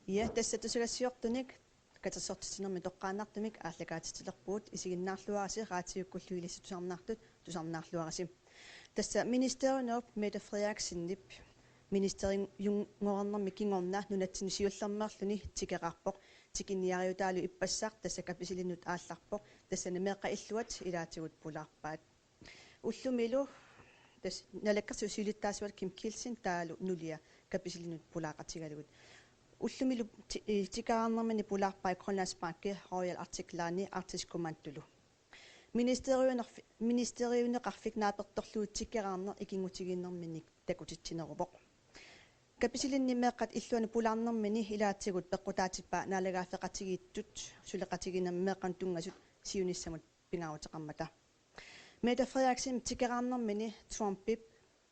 Ja, tässä tusigassiortunik katassortitinermi toqqaannartumik ааллакаатитилерпуут исигиннаарлуараси раатиуккуллуилиссутусарнартут тусарнаарлуараси tässä ministeriunerp Mette Frederiksen ministerin jungornermi kingorna nunatsini siullermerluni tikeqarpoq tikiniariutaalu ippassaq tässä kapisilinut aallarpoq tässä nemeqqa illuat ilaatigut pularpaat ullumilu tässä nalakkersu siulittaasuat Kim Kielsen taalu nulia kapisilinut pulaaqatigalugut ullumilu tikaarnermini pularpai Grønlandsbanke Royal Artiklaani artiskumantulu ministeriuneqarfik naapertorluut tikkeraarner ikingutiginnerminik takutittinerupoq kapisilinnimeeqqat illuani pulaarnermini ilaatigut peqqutaatippa naalagaafeqatigiittut suleqatiginermeeqqan tungasut siunissamut pingaruteqarmata Mette Frederiksen tikkeraarnermini Trumpip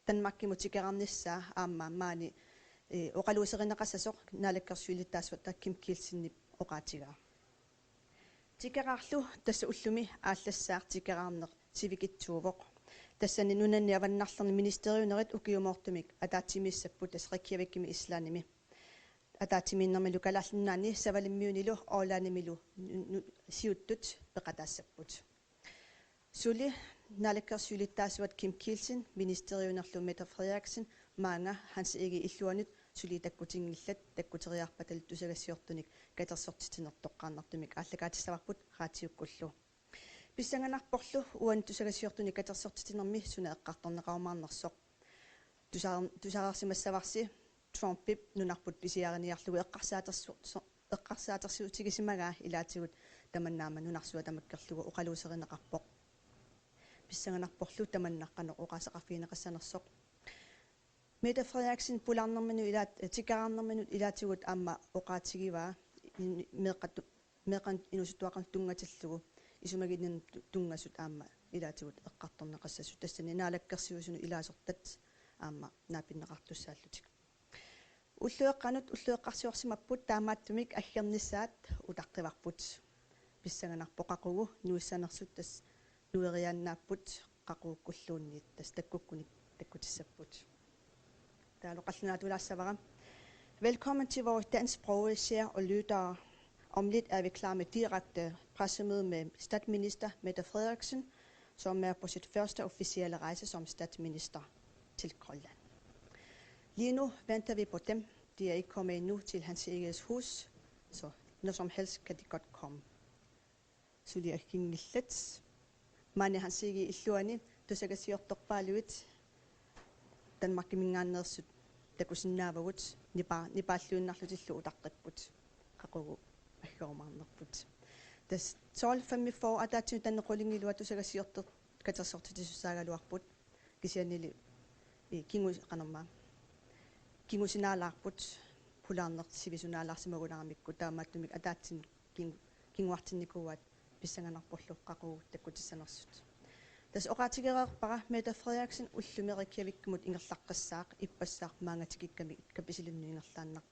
Danmarkkimu tikkeraarnissaa aammaa maani oqaluuserinneqassasoq naalakkersuilittaasuatta Kim Kielsen oqaatigaa tikkeraarlu tässä ullumi aallassaaq tikkeraarneq sivikitsuuvoq tassani nunanni avannarlerni ministeriunerit ukiumortumik ataatimissappu tas Reykjavikimi islaanimi ataatimiinnermilu kalallunaani savalimmiunilu oolaanimilu siuttut peqataassaput suli naalakkersuilittaasuat Kim Kielsen ministeriunerlu Mette Frederiksen maanga hans igi illuanit suli takkutingillat takkuteriarpatal tusagassiortunik katersortitinertoqqaarnartumik ааллакаатиссаварпут раатиуккуллу писсанганарпорлу уан тусагасиортуни катерсортитинерми суна эққарторнеқарумаарнерсоқ тусаарсимассаварси Trumpip нунарпут писиариниарлугу эққарсаатерсуутигисимагаа илаатигут таманнаама нунарсуа тамаккерлугу оқалуусеринеқарпоқ писсанганарпорлу таманнаққанеқ оқаасеқарфиинеқассанерсоқ Mette Frederiksen pularnerminu ilaat tikaraarnerminut ilaatiguut aamma oqaatigiva meeqan inusuttuaqan tungatillugu isumaginen tungasut aamma ilaatiguut eqqartorneqassasut tassani naalakkersiusunu ilaasortat aamma naapinneqartussaallutik уллуэққарсиорсимаппут таамааттумик аггернissaат утаққиварпут писсаганарпоқақугу нуиссанерсут тас нуериааннааппут қақууккуллуунниит тас таккуккуник таккутиссаппут Velkommen til vores dansksprogede seere og lyttere. Om lidt er vi klar med direkte pressemøde med statsminister Mette Frederiksen, som er på sit første officielle rejse som statsminister til Grønland. Lige nu venter vi på dem. De er ikke kommet endnu til hans eget hus, så når som helst kan de godt komme. Så de er ikke lidt. Man er hans eget i Luani, du skal sige op dog Danmark mingaannersut takusinnaavagут nipaalluunnarlutillu utaqqipпут qaqugu aggoormaarnerput tas 12:45 ataatsu tannequlingiluat tusagasiorter katersortitissusaagaluarput kisianili kingusinaalаарput pulaarner sivisunaalaarsimagunaramikku taamaattumik ataatsin kinguartinnikuat pissanganarporlu qaqugu takkutissanersut Tas oqaatigereerpara Mette Frederiksen ullumi Reykjavikkumut ingerlaqqassaaq ippassaq maangatikikkami kapisilinnuingerlaannaq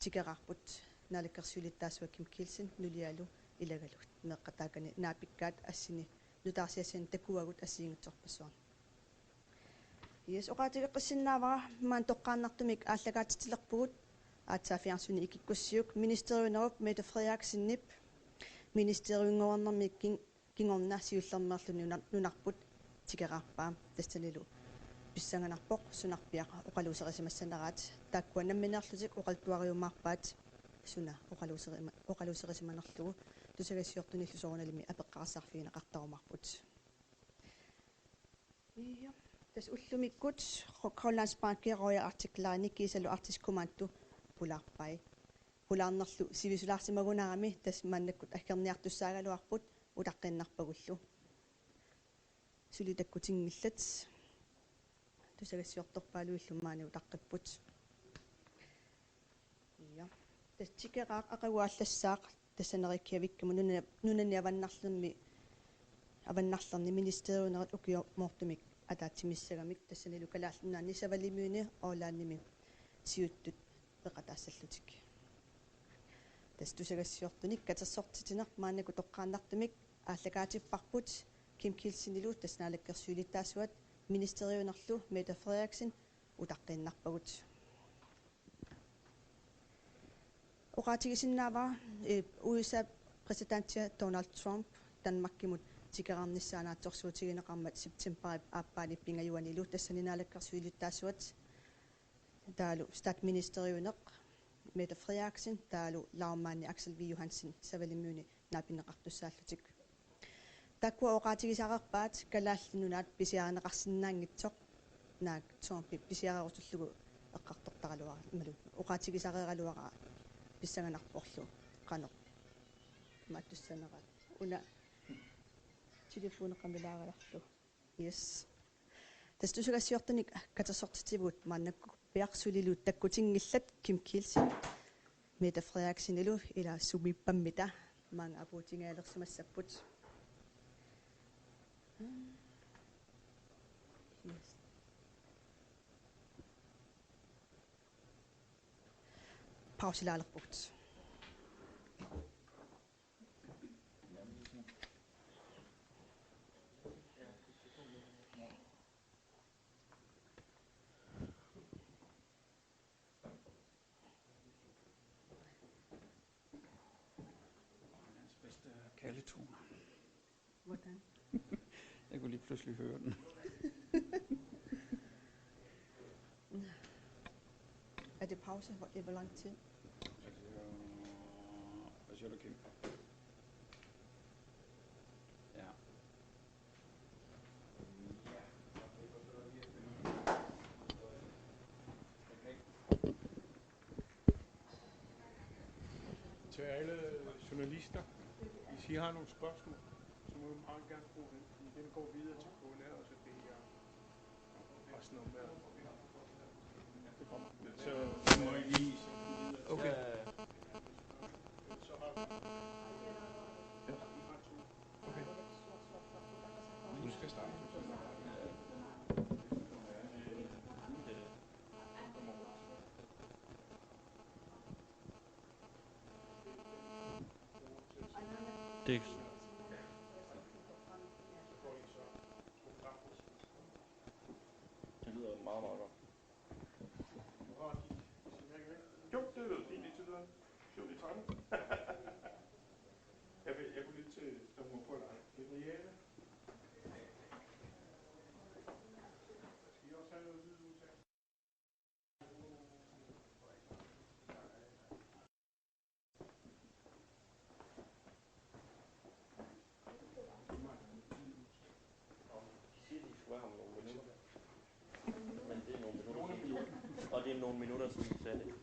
tikerarput naalakkersuilittaasua Kim Kielsen nulialu ilagalut meeqqataakani naapikkaat assini nutaarsiassian takuagut assiingutsorpassuar Yes oqaatigeqqissinnaavara maan toqqaannartumik ааллакаатитилерпугут аатсаафиарсуни икиккуссиук министериунеруп Mette Frederiksen министериунгорнерми kingorna siullermerluni nunarput tikerarpaa tassanilu pissanganarpoq sunarpiaqa oqaluuserisimassanarat taakkuanamminerlutik oqaltuariumaarpaat suna oqaluuserisimanerlugu tusagassiortunillu soorunalimi apeqqarassarfiineqartarumarput ja tas ullumikkut Grønlandsbanke Royal Artiklaani kiisalu artiskumaanttu pularpai pulaarnerlu sivisulaarsimagunarami tas mannakkut aggerniartussaagaluarput utaqqinnerpagullu sulitakkutingillat tusagassiortorpaaluillumaani utaqqipпут ja tassikeqaaq aqaguallassaaq tassanerikkiavikkumu nunanni avannarlerni ministeriunerat ukiormortumik ataatimissagamik tassanilu kalaallunaanni savalimiuni oolaannimi siuttut peqataassallutik tas tusagassiortunik katersortitineq maannaku toqqaannartumik ааллакаатиппарпут Kim Kielsenilu таснaalаккерсуилиттаасуат министериунерлу Mette Frederiksen утаққиннарпагут Oqaatigisinnaavara USA præsidentia Donald Trump Danmarkimut tikeraarnissaanaatsorsuutigineqarmat September aappaani pingajuanilu tassaninaalakkarsuilittaassuat taalu statsministeriuneq Mette Frederiksen taalu laummaanni Aksel V. Johansen Savelimyuni naapineqartussaallutik takkua oqaatigisaqerpaat kalaallinunaat pisiaaneqarsinnaangitsoq naak Trump pisiareerutullugu eqqartortaraluara imalu oqaatigisaqeraluara pissanganarporlu qanoq maattussanerat una telefoneqamilaarallarlu yes tastusugassiortanik katersortitivuut maannakku piarsuliluut takkutingillat Kim Kielsen Mette Frederiksen ilu ila sumippammita maanga apuutingaalersumassapput yes pausilaalerput Kaldetoner. Hvordan? Jeg kunne lige pludselig høre den. Er det pause? Hvor lang tid? Hvad siger du, Kim? Ja. Til alle journalister, hvis I har nogle spørgsmål, så må I meget gerne bruge den. Den går videre til KNR, og så det her resten om vejret. Det kommer. Så må I lige sende videre. Okay. Så har vi. Okay. Du skal starte. Det lyder meget, meget godt. Jo, det lyder fint indtil videre. Det var lidt træt. Jeg kunne lidt til, der må på dig. Gabrielle. Skal I også have noget lyd udtag? Men det er nogle minutter, og det er nogle minutter, som vi sagde det.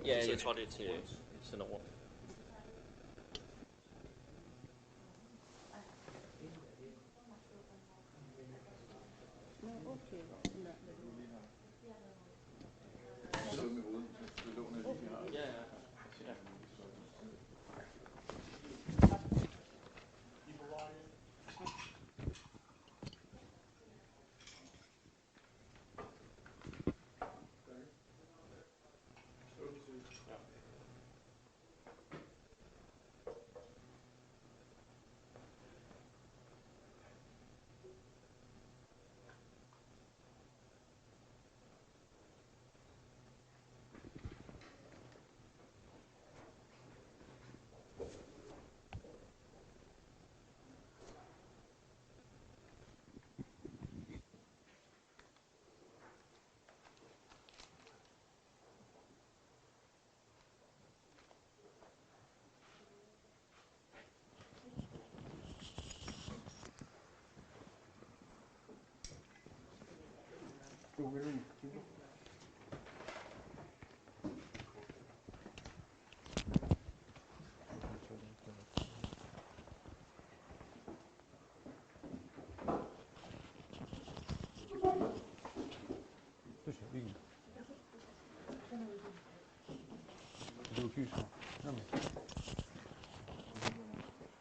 Ja, jeg tror, det er til sender rundt. Okay. Ja, ja. 여기서 그다음에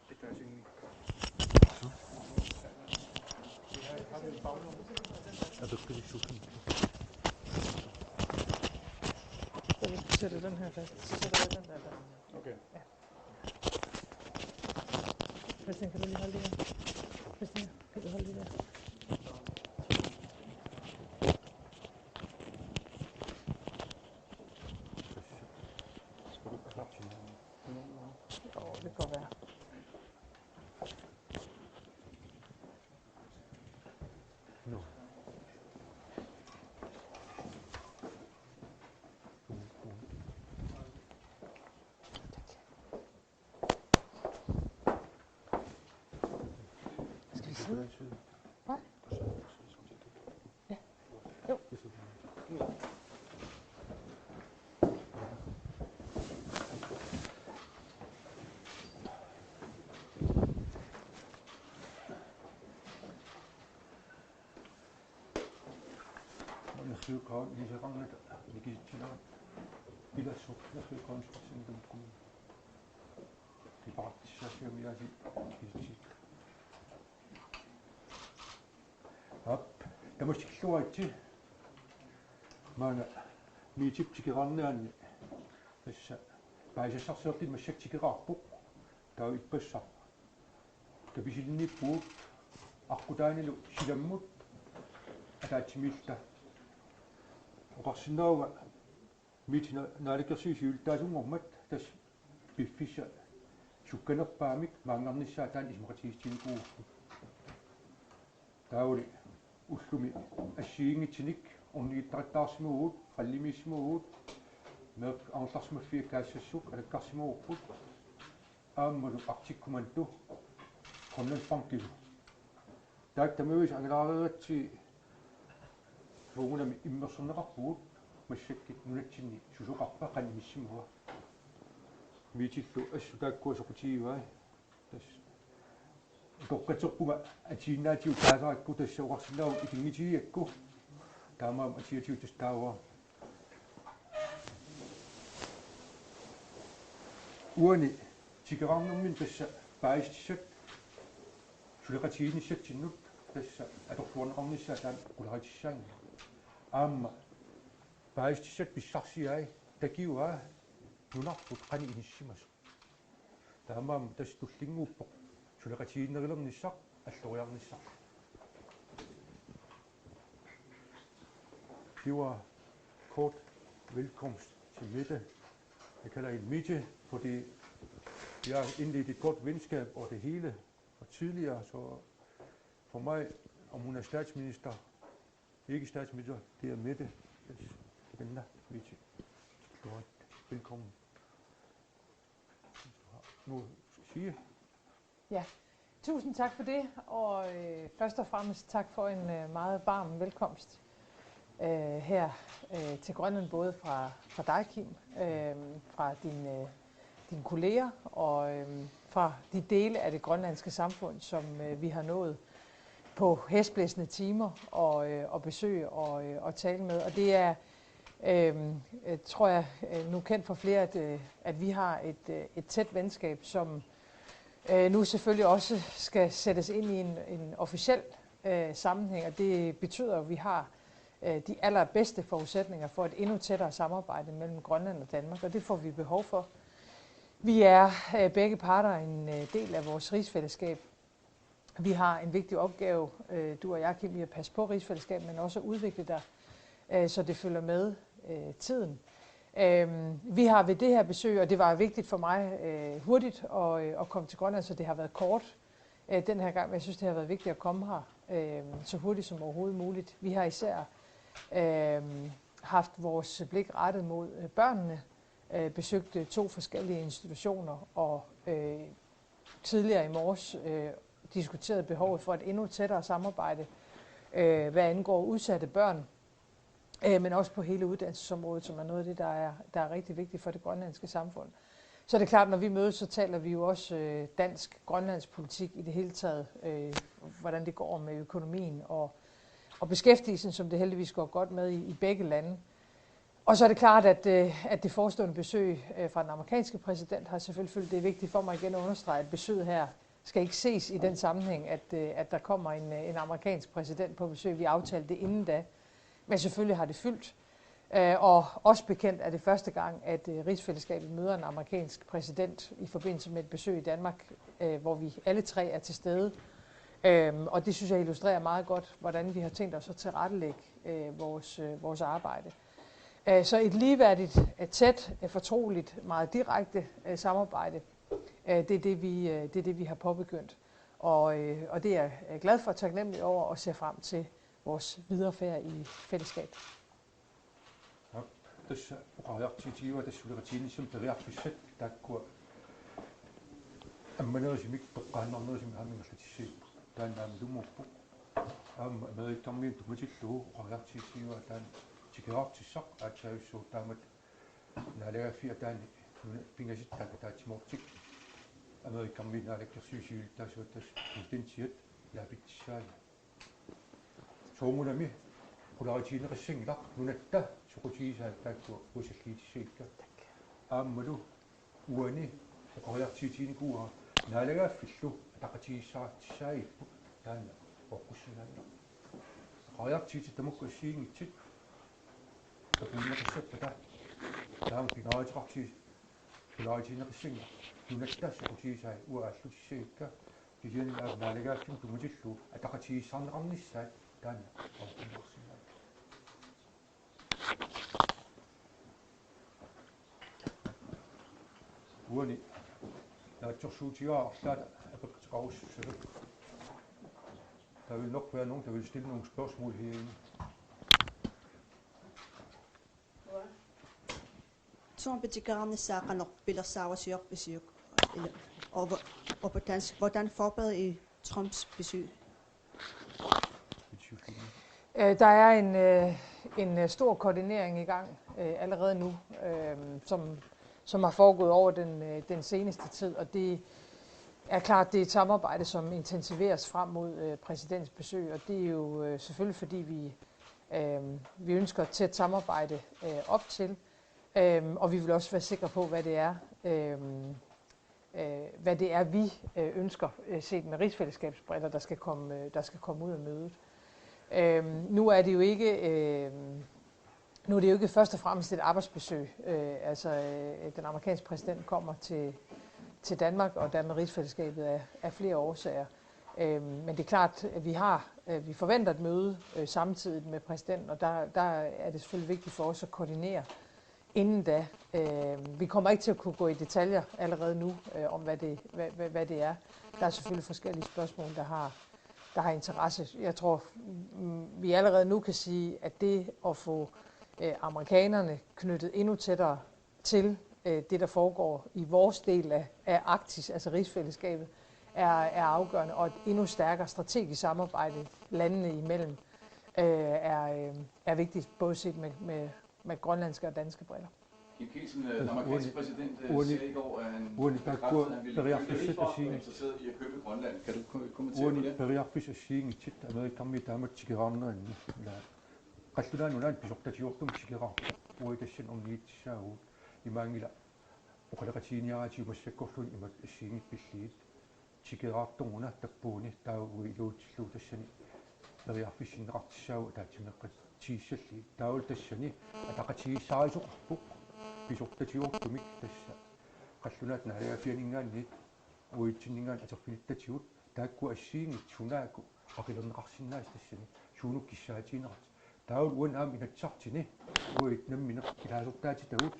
대타진이 Er du rigtig sulten? Så vi sætter den her fast. Så sætter jeg den der fast. Okay. Ja. Christian, kan du lige holde det her? Christian, kan du holde det der? Skal du klappe til hinanden? Jo, det kan godt være. Nu. Skal vi sidde? side. Hvad? Ja. Jo. Nasılkan liseranlı ligitiler bila sok nasılkan şimdi bu dipartisation yasi ligit. Hap tamasillуатsi maana miitip tikirannianni tassa paisasarseertit massak tikiraarpuq taa ippassaq kapisilnippuut аққутааниlu silammut атаатсимилта оқарсинауга митина нааликерсуисиултаасунгормат тас пиффиса сукканерпаамик маангарниссаа таан исмақатигистиникуурпу таули уллуми ассиингитсиник орнигиттараттаарсимугут қаллимиссимугут меэк арларсимаффиа каассассук алаккарсимуурпут ааммалу артиккуманту коннелфанкилу таак тамавис ангалаарератси фугунами иммерсернеқарпугут массаккит нунатсинни сусоқарпа қанимиссимуа митиллу ассу тааккуасоқутигиваа тас тоққатерпуга атииннаатиу таасаракку тассауқарсинаагу икингитигиакку таамаам атиатиу тастааваа уани тикеқарнэрмин тасса паистиссат сулеқатигиниссатсиннут тасса аторфуанеқарниссаа таан кулератиссаанни аама паистиссат писсарсиай такиуаа нунарпут қани иниссимас таамаам тас туллингууппоқ сулеқатигиннерилерниссақ аллориарниссақ Giver kort velkomst til middag. Jeg kalder en middag, fordi vi har indledt et godt venskab over det hele og tidligere, så for mig, om hun er statsminister, ikke statsminister, det er Mette. Spændende, Mette. Velkommen. Nu siger Ja, tusind tak for det, og først og fremmest tak for en meget varm velkomst her til Grønland, både fra dig, Kim, fra dine kolleger og fra de dele af det grønlandske samfund, som vi har nået på hæsblæsende timer og besøge og tale med. Og det er, tror jeg, nu kendt for flere, at vi har et tæt venskab, som nu selvfølgelig også skal sættes ind i en officiel sammenhæng, og det betyder, at vi har de allerbedste forudsætninger for et endnu tættere samarbejde mellem Grønland og Danmark, og det får vi behov for. Vi er begge parter en del af vores rigsfællesskab. Vi har en vigtig opgave, du og jeg, Kim, i at passe på rigsfællesskabet, men også at udvikle dig, så det følger med tiden. Vi har ved det her besøg, og det var vigtigt for mig hurtigt at komme til Grønland, så det har været kort den her gang, men jeg synes, det har været vigtigt at komme her så hurtigt som overhovedet muligt. Vi har især haft vores blik rettet mod børnene, besøgt 2 forskellige institutioner og tidligere i morges diskuteret behovet for et endnu tættere samarbejde, hvad angår udsatte børn, men også på hele uddannelsesområdet, som er noget af det, der er rigtig vigtigt for det grønlandske samfund. Så er det klart, når vi mødes, så taler vi jo også dansk-grønlandsk politik i det hele taget, hvordan det går med økonomien og beskæftigelsen, som det heldigvis går godt med i begge lande. Og så er det klart, at det forestående besøg fra den amerikanske præsident har selvfølgelig følt, det er vigtigt for mig igen at understrege, at besøget her skal ikke ses i den sammenhæng, at der kommer en amerikansk præsident på besøg. Vi aftalte det inden da, men selvfølgelig har det fyldt. Og også bekendt er det første gang, at rigsfællesskabet møder en amerikansk præsident i forbindelse med et besøg i Danmark, hvor vi alle tre er til stede. Og det synes jeg illustrerer meget godt, hvordan vi har tænkt os at tilrettelægge vores arbejde. Så et ligeværdigt, tæt, fortroligt, meget direkte samarbejde, det er det, vi har påbegyndt. Og det er jeg glad for, taknemmelig over og ser frem til vores videre færd i fællesskab. Tässä uqaajartitiiva tassuleqatiinisum periarfissat taakkua ammanersimik toqqaannarnersim aamingerlatissi taannaamilumuppu aamma amerikkarmiin tumatillugu uqaajartitiiva taan tikerartissaq aatsaavissuu taamat naalagaffia taani pingasittaaka taatsimortik amerikkarmiin naalakkersuisiilittaasuattas intentiat laapittissaali soongunami qulaaritiineqissangilaq nunatta suqutiisaa taakkua usalliitissaikka aammalu uani uqariartiitiinikuuga naalagaaffillu taqatiissaratissaayippu taana oqqussunaanna qariartiiti tamukku assiingitsit tapuunneqissappa taama pingaraatiqartiis qulaaritiineqissanga nunatta suqutiisaa uaallutissaikka kisian naalagaaffin tumatillu ataqatiissarneqarnissaat taana oqqunnersinaa uani naatsorsuutigaa arlaata apaqtiqarussussaluk der vil nok være nogen der vil stille nogle spørgsmål herinde. Som betyder sager pilersaavasiorpisiuk og på dansk, hvordan forbereder I Trumps besøg? Der er en stor koordinering i gang allerede nu, som har foregået over den seneste tid, og det er klart, det er et samarbejde, som intensiveres frem mod præsidentens besøg, og det er jo selvfølgelig, fordi vi ønsker et tæt samarbejde op til, og vi vil også være sikre på, hvad det er, vi ønsker set med rigsfællesskabsbriller, der skal komme ud af mødet. Nu er det jo ikke først og fremmest et arbejdsbesøg. Den amerikanske præsident kommer til Danmark og dermed rigsfællesskabet af flere årsager. Men det er klart, at vi forventer et møde samtidig med præsidenten, og der er det selvfølgelig vigtigt for os at koordinere inden da. Vi kommer ikke til at kunne gå i detaljer allerede nu om, hvad det er. Der er selvfølgelig forskellige spørgsmål, der har interesse. Jeg tror, vi allerede nu kan sige, at det at få amerikanerne knyttet endnu tættere til det, der foregår i vores del af Arktis, altså rigsfællesskabet, er afgørende, og et endnu stærkere strategisk samarbejde landene imellem er vigtigt, både set med grønlandske og danske briller. Kim Kielsen, den amerikanske præsident, sagde i går, at han bekræftede, at han ville være interesseret i at købe Grønland. Kan du kommentere på det? Periarfis assiingitsit amerikkarmi taamat tikeraarnerani qallunaanunaan pisortatiortum tikera uitassan orniitissaagu imaangila uqalaqatiiniaraatiumassakkorlun imat assiingitpilliit tikeraartoruna tappuuni taagui iluutillu tassani periarfissinneqartissaagu taatimeqqat tiissalli taul tassani ataqatiissaaisuqarpuq pisortatiortumik tassa qallunaat naalagaafianingaanniit uitsinningaan aterfinittatigut taakku assiingit sunaaku qaqilerneqarsinnaas tassani suunuk kissaatiinerat taul uan aam inatsartini uit nammineq ilaasortaati tagut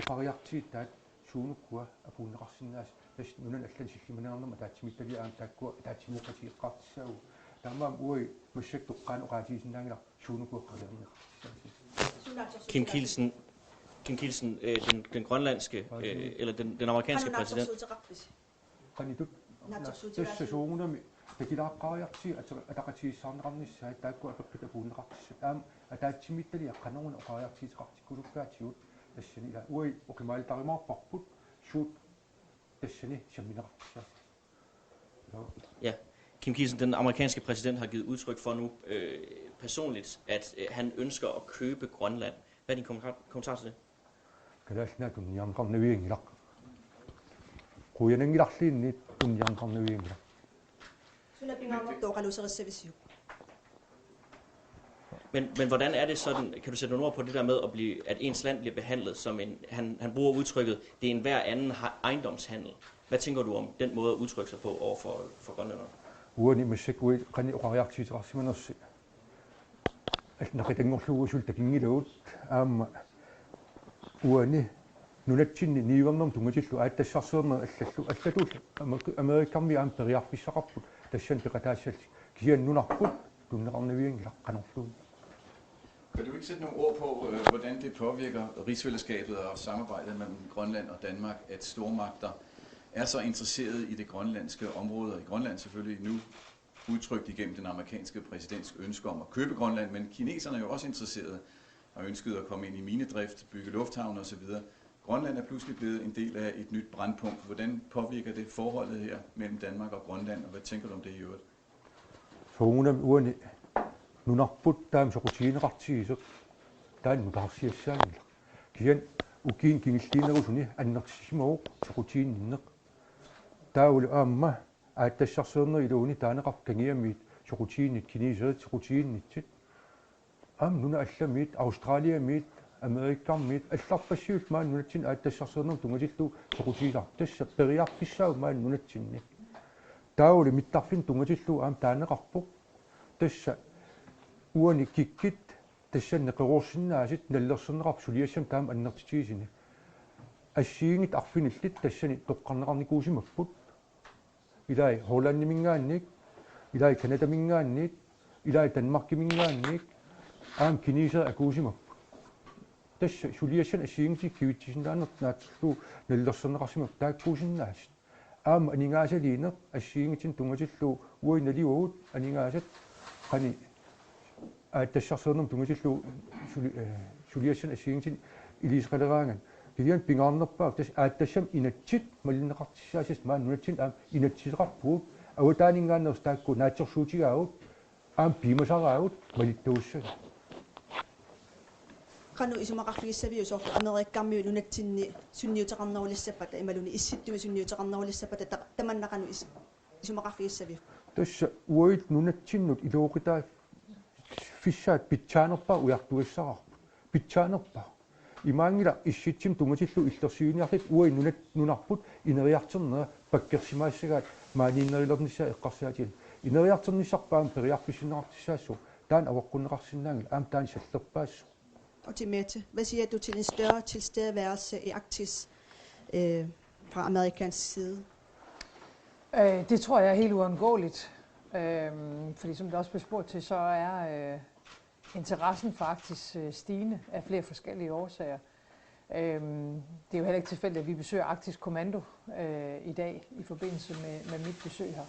uqariartiit taat suunukkua apuunneqarsinnaas tass nunan allan sillimaneernerma taatsimittali aam taakkua taatsimuqatiiqqaartissaagu taamaam ui massak toqqaanoqaatiisinnaangila suunukua qariarneqartissaagu Kim Kielsen, den grønlandske, eller den amerikanske præsident. qanitut tassa suungunami takilaaqqariarti ataqatiissarneqarnissaa taakku apeqqit apuunneqartissat aam ataatsimittali aqqaneruna oqariartiiteqartikkulukkaatigut tassani ila ui oqimaalitarimaarparput suut tassani sammineqartissaa. Ja, Kim Kielsen, den amerikanske præsident har givet udtryk for nu personligt, at han ønsker at købe Grønland. Hvad er din kommentar til det? 그래서 tunnianqarnaviingilaq quyanangillarliinni tunnianqarnaviingilaq Sunapingaarnertoqaluserissavisiu. Men hvordan er det sådan, kan du sætte nogle ord på det der med, at ens land bliver behandlet som han bruger udtrykket, det er en hver anden ejendomshandel. Hvad tænker du om den måde at udtrykke sig på over for grønlænderne? uani massakui qani oqariartiiterarsimanersi naqitangorlugusul takingiluut aamma uani nunatsinni niivernerm tungatillu aattassarseerner allallu amerikkarmi aam periarpissaqarput tassan peqataassal kisiannunarput tunneqarnaviingilaq qanorluun. Kan du ikke sætte nogle ord på, hvordan det påvirker rigsfællesskabet og samarbejdet mellem Grønland og Danmark, at stormagter er så interesseret i det grønlandske område, og i Grønland selvfølgelig nu udtrykt igennem den amerikanske præsidents ønske om at købe Grønland, men kineserne er jo også interesserede og ønsket at komme ind i minedrift, bygge lufthavne osv. Grønland er pludselig blevet en del af et nyt brandpunkt. Hvordan påvirker det forholdet her mellem Danmark og Grønland, og hvad tænker du om det i øvrigt? Founam uani nunarput taam soqutiineqartigisuk taan nutarsiassaangilla kian ukiin kingilliinerusuni annertissimuuq soqutiinninneq taulu aamma aattassarseerner iluuni taaneqar kangiammiit soqutiinnit kiniiserit soqutiinnitsit aam nuna allamiit australiamiit amerikkarmiit allarpassiut maan nunatsin aattassarseerner tungatillu soqutiilar tassa periarpissau maan nunatsinni taulu mittarfin tungatillu aam taaneqarpuq tassa uani kikkit tassan neqerorsinnaasit nallersernerap suliassam taam annertitiisini assiingit arfinillit tassani toqqarneqarnikuusimapput ilai hollannimingaannik ilai kanadamingaannik ilai danmarkimingaannik aam kiniiser akuusimappu tassa suliassan assiingiti kivittisinnaanert naatsillu nallerserneqarsimap taakkuusinnaasit aam aningaasaliineq assiingitin tungatillu uinaliugut aningaasat qani aattassarseernerm tungatillu suliassan assiingitin iliisqaleraangan kian pingaarnerpaa tas aattassam inatsit malinneqartissaasis maan nunatsin aam inatsiseqarpuut awataaningaannerus taakku naatsersuutigaagut aam piimasaraagut malittuussaga Qanu isumaqarfigissaviu soor amerikkarmiu nunatsinni sunniuteqarnerulissapata imaluni issittuми sunniuteqarnerulissapata tamannaqanu isumaqarfigissaviu tassa uait nunatsinnut iluuqitaa fissaat pitchaanerpaa ujartuissaqarpu pitchaanerpaa imaangila issitsim tungatillu illersiuniarlit uai nunarput ineriarternera pakkersimaassagaat maaniinnerilernissa eqqarsiatil ineriarternissarpaam periarpissinneqartissaassuu taan avaqqunneqarsinnaangil aam taan sallerpaassu. Og til Mette, hvad siger du til en større tilstedeværelse i Arktis fra amerikansk side? Det tror jeg er helt uundgåeligt, fordi som der også blev spurgt til, så er interessen for Arktis stigende af flere forskellige årsager. Det er jo heller ikke tilfældigt, at vi besøger Arktisk Kommando i dag i forbindelse med mit besøg her.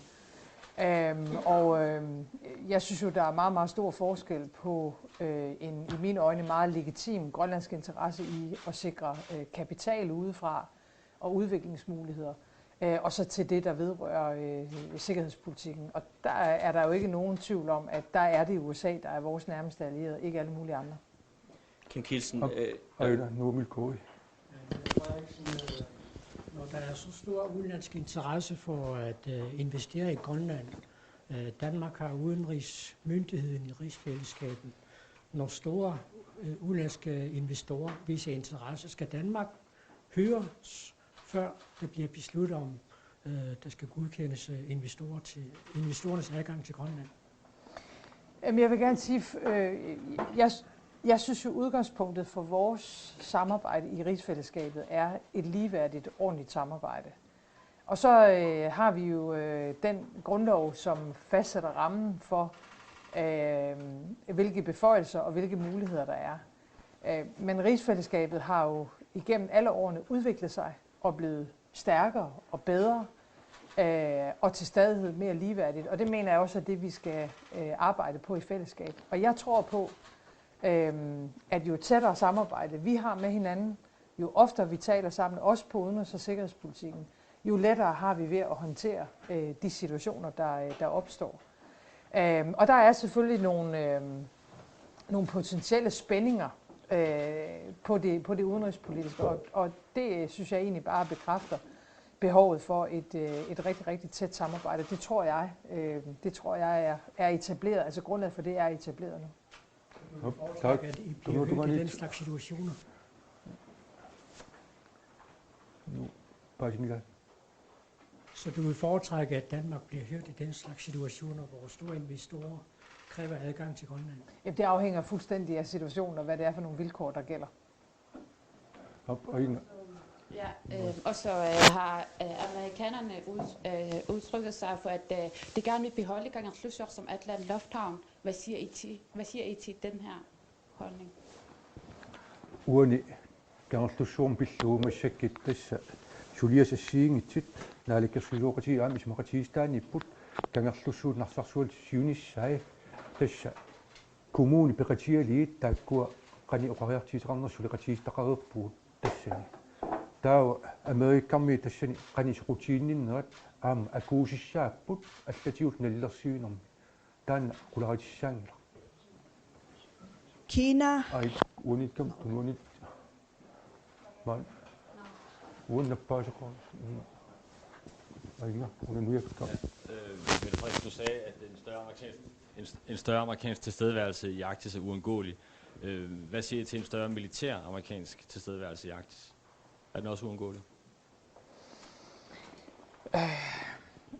Jeg synes jo, der er meget, meget stor forskel på en i mine øjne meget legitim grønlandsk interesse i at sikre kapital udefra og udviklingsmuligheder, og så til det, der vedrører sikkerhedspolitikken. Og der er der jo ikke nogen tvivl om, at der er det USA, der er vores nærmeste allierede, ikke alle mulige andre. Kim Kielsen. Nu vil gå. Når der er så stor udenlandsk interesse for at investere i Grønland, Danmark har udenrigsmyndigheden i rigsfællesskabet. Når store udenlandske investorer viser interesse, skal Danmark høres, før det bliver besluttet om, der skal godkendes investorernes adgang til Grønland? Jeg vil gerne sige, jeg synes jo, udgangspunktet for vores samarbejde i rigsfællesskabet er et ligeværdigt, ordentligt samarbejde. Og så har vi jo den grundlov, som fastsætter rammen for, hvilke beføjelser og hvilke muligheder der er. Men rigsfællesskabet har jo igennem alle årene udviklet sig og blevet stærkere og bedre og til stadighed mere ligeværdigt. Og det mener jeg også er det, vi skal arbejde på i fællesskab. Og jeg tror på, at jo tættere samarbejde vi har med hinanden, jo oftere vi taler sammen, også på udenrigs- og sikkerhedspolitikken, jo lettere har vi ved at håndtere de situationer, der opstår. Og der er selvfølgelig nogle potentielle spændinger på det udenrigspolitiske, og det synes jeg egentlig bare bekræfter behovet for et rigtig, rigtig tæt samarbejde. Det tror jeg er etableret, altså grundlaget for det er etableret nu. Tak. At I bliver hørt i den slags situationer. Så du vil foretrække, at Danmark bliver hørt i den slags situationer, hvor store investorer kræver adgang til Grønland? Jamen, det afhænger fuldstændig af situationen og hvad det er for nogle vilkår, der gælder. Ja, og så har amerikanerne udtrykket sig for, at de gerne vil beholde Kangerlussuaq som Atlant Lufthavn. Hvad siger I til den her holdning? Uani Kangerlussuaq billuumassakit tassa suliasassiingitsit naalikkersuuqati aamismaqatiistaanipput Kangerlussuut narsarsuult siunissai tassa kommuni peqatialiit taakkua qani oqariartiisaqarner suliqatiistaqareerpuut tassani taawa amerikkarmi tassani qanisoqutiinninnerat aama akuusissaaput allatiut nallersiunermi taanna qularitissaangila Kina, ai uanikkam tunuanit man uannappaasuqor aiga unanuiakka Mette Frederiksen, du sagde, at en større amerikansk tilstedeværelse i Arktis er uundgåelig. Hvad siger I til en større militær amerikansk tilstedeværelse i Arktis? Er den også uundgåelig?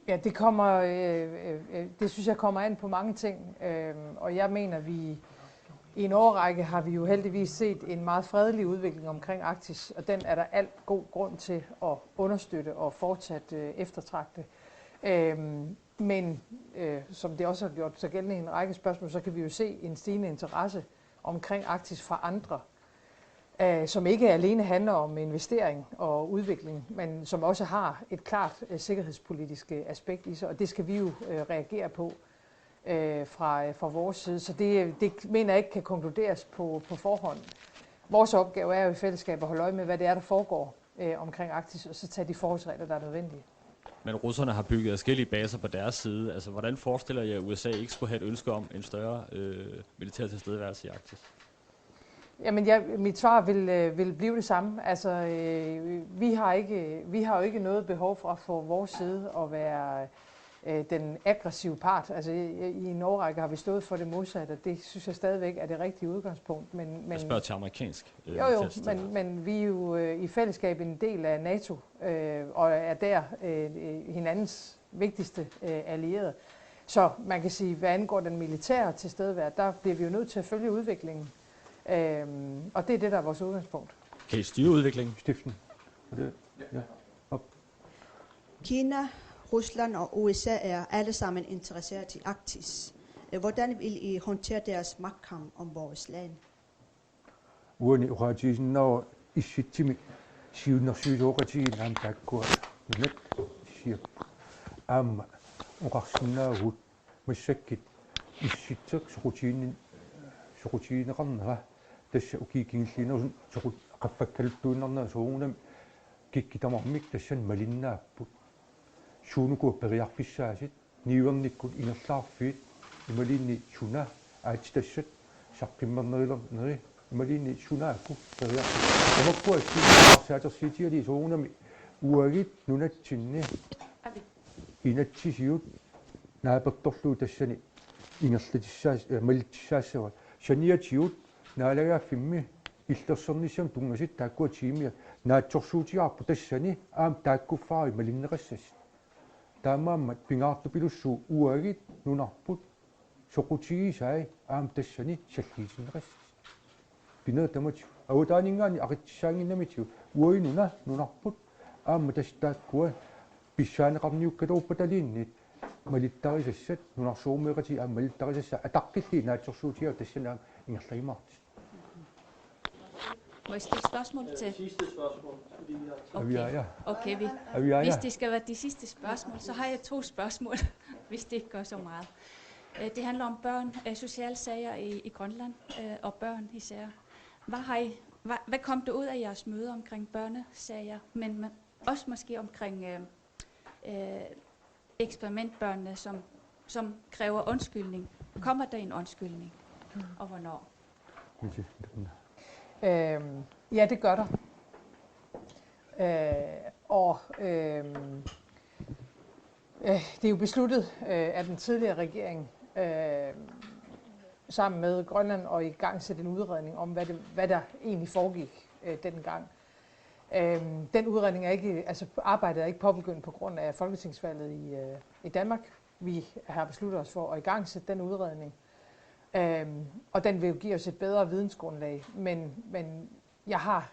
Ja, det synes jeg kommer an på mange ting, og jeg mener, i en årrække har vi jo heldigvis set en meget fredelig udvikling omkring Arktis, og den er der alt god grund til at understøtte og fortsat eftertragte. Men som det også har gjort sig gældende i en række spørgsmål, så kan vi jo se en stigende interesse omkring Arktis fra andre, som ikke alene handler om investering og udvikling, men som også har et klart sikkerhedspolitisk aspekt i sig, og det skal vi jo reagere på fra vores side. Så det mener jeg ikke kan konkluderes på forhånd. Vores opgave er jo i fællesskab at holde øje med, hvad det er, der foregår omkring Arktis, og så tage de forholdsregler, der er nødvendige. Men russerne har bygget forskellige baser på deres side. Altså, hvordan forestiller I, at USA ikke skulle have et ønske om en større militær tilstedeværelse i Arktis? Jamen, mit svar vil blive det samme. Altså, vi har jo ikke noget behov for vores side at være den aggressive part. Altså, i en årrække har vi stået for det modsatte, og det synes jeg stadigvæk er det rigtige udgangspunkt. Men jeg spørger til amerikansk. Men vi er jo i fællesskab en del af NATO, og er der hinandens vigtigste allierede. Så man kan sige, hvad angår den militære tilstedeværelse, der bliver vi jo nødt til at følge udviklingen. Og det er det, der er vores udgangspunkt. Kan I styre udviklingen? Stiften. Ja. Kina, Rusland og USA er alle sammen interesseret i Arktis. Hvordan vil I håndtere deres magtkamp om vores land? Uani uqaatiisinnaru issitsimi siunnersuusoqatiin aam taakkua nunat siap aamma uqarsinnaagut massakkit issitseq soqutiineqarnera tassa ukiikingilliinersun soqut qaffakkaluttuunnerna soorunam kikkitamarmik tassan malinnaappu suunuku periarpissaasit niuernikkut inerlaarfiit imaliinni suna aatitassat saqqimmernerilerneri imaliinni sunaakku periarpissaasit amakkua saatersiitiali soorunami uagit nunatsinni inatsisiut naapertorluu tassani ingerlatissaas malitissaassava saniatiut naalagaaffimmi illersernisam tungasit taakkua tiimia naatsorsuutiarpu tassani aam taakkuffaari malinneqassas taamaammat pingaartupilussuu uagit nunarput soqutigisaai aam tassani salliisinneqassas pinertamati awutaaningaani aqitssaanginnamitsu uaginuna nunarput aamma tastaakkua pissaaneqarniukkaloorpataliinnit malittarissassat nunarsuurmeeqati aam malittarisassa ataqqilli naatsorsuutiga tassana ingerlagimaartis. Må jeg stille spørgsmål til? Sidste spørgsmål. Okay, hvis det skal være de sidste spørgsmål, så har jeg 2 spørgsmål, hvis det ikke gør så meget. Det handler om børn, sociale sager i Grønland og børn især. Hvad kom der ud af jeres møde omkring børnesager, men også måske omkring eksperimentbørnene, som kræver undskyldning? Kommer der en undskyldning, og hvornår? Ja, det gør der. Det er jo besluttet af den tidligere regering sammen med Grønland og i gang sætte en udredning om, hvad der egentlig foregik dengang. Den udredning er ikke, altså arbejdet er ikke påbegyndt på grund af folketingsvalget i Danmark. Vi har besluttet os for at i gang sætte den udredning, og den vil jo give os et bedre vidensgrundlag. Men jeg har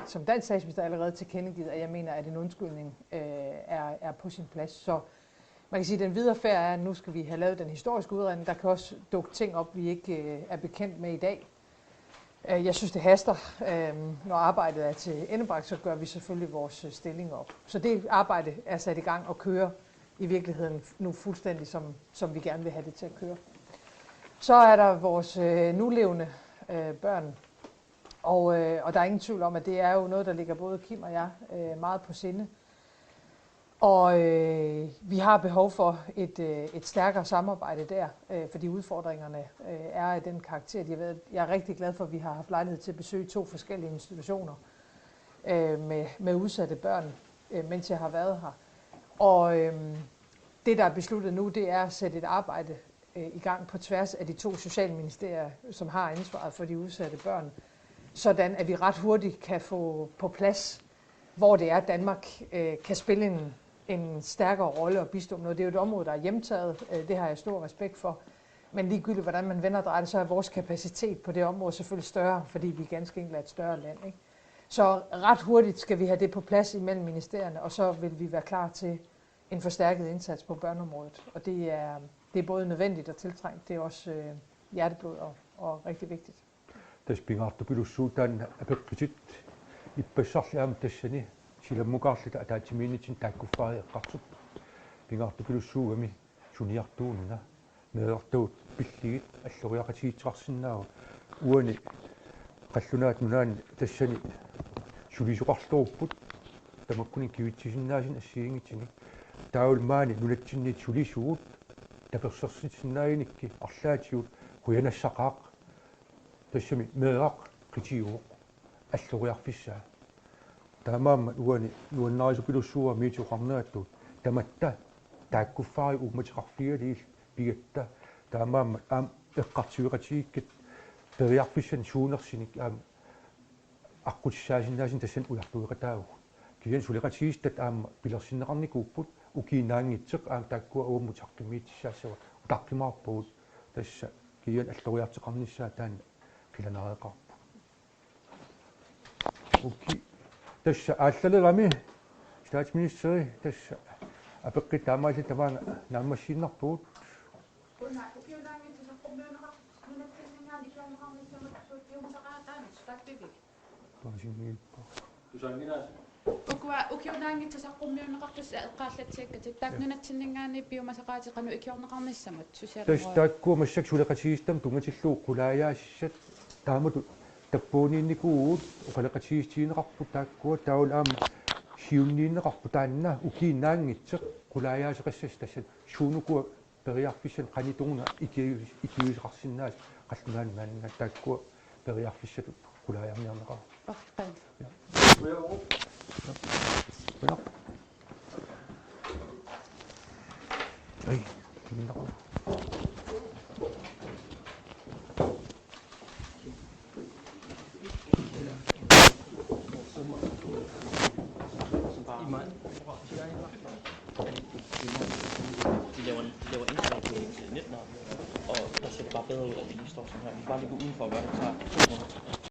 som dansk statsminister allerede tilkendegivet, at jeg mener, at en undskyldning er på sin plads. Så man kan sige, at den videre færd er, at nu skal vi have lavet den historiske udredning. Der kan også dukke ting op, vi ikke er bekendt med i dag. Jeg synes, det haster. Når arbejdet er til endebragt, så gør vi selvfølgelig vores stilling op. Så det arbejde er sat i gang og kører i virkeligheden nu fuldstændig, som vi gerne vil have det til at køre. Så er der vores nulevende børn. Og der er ingen tvivl om, at det er jo noget, der ligger både Kim og jeg meget på sinde. Og vi har behov for et stærkere samarbejde der, fordi udfordringerne er af den karakter, de har været. Jeg er rigtig glad for, at vi har haft lejlighed til at besøge 2 forskellige institutioner med udsatte børn, mens jeg har været her. Og det, der er besluttet nu, det er at sætte et arbejde i gang på tværs af de 2 socialministerier, som har ansvaret for de udsatte børn, sådan at vi ret hurtigt kan få på plads, hvor det er, Danmark kan spille en stærkere rolle og bistå noget. Det er jo et område, der er hjemtaget. Det har jeg stor respekt for. Men ligegyldigt, hvordan man vender og drejer det, så er vores kapacitet på det område selvfølgelig større, fordi vi ganske enkelt er et større land. Ikke? Så ret hurtigt skal vi have det på plads imellem ministerierne, og så vil vi være klar til en forstærket indsats på børneområdet. Og det er både nødvendigt og tiltrængt. Det er også hjerteblod og rigtig vigtigt. Das pingaartupilussuutaan apeqqisit ippassarlaam tassani silammukaarlita ataatimiinitin taakkuffaaри eqqartut pingaartupilussuugami suniartuununa meertuut pilligit alloriaqatiitseqarsinnaagu uani qallunaat nunaani tassani sulisuqarlurupput tamakkuni kivitsisinnaasin assiingitini taulmaani nunatsinniit sulisugut tapersersitinnaainikki arlaatigut huyanassaqaaq tassami meeqaq qitiuq alloriarfissaa taamaamma uani nuannarisupilussuua miituqarnaattuut tamatta taakkuffaari ummatiqarfialiil pigatta taamaamma eqqartiguqatigikkit periarfissan suunersinik аққутиссаасиннааsin tassan ujartuiqataagu kian suliqatigistat aamma pilersinneqarnikuupput ukiinaangitseq takkua uummutartumiitissaassava utarqimaarpugut tassa kian alloriarteqarnissaa taanna qilanareeqarpu uki tassa aallalерами staatsministeri tassa apeqqit taamaali tamaanga naammassiinnerpugut taakkuumassak suliqatigistam tungatilluu qulaayaassat taamatu tappuuniinnikuugut uqaliqatigistiineqarpu taakkua taul aama siunniinneqarpu taanna ukiinnaangitseq qulaayaasiqassas tassat suunukua periarfissan qanitunguna ikiusiqarsinnaas qallunaani maanna taakkua periarfissatut qulaayaarniarneqar Ei, kinneqar De laver indslag til 19, og der ser det bare bedre ud, at vi lige står sådan her. Vi skal bare lige gå udenfor og gøre det klar.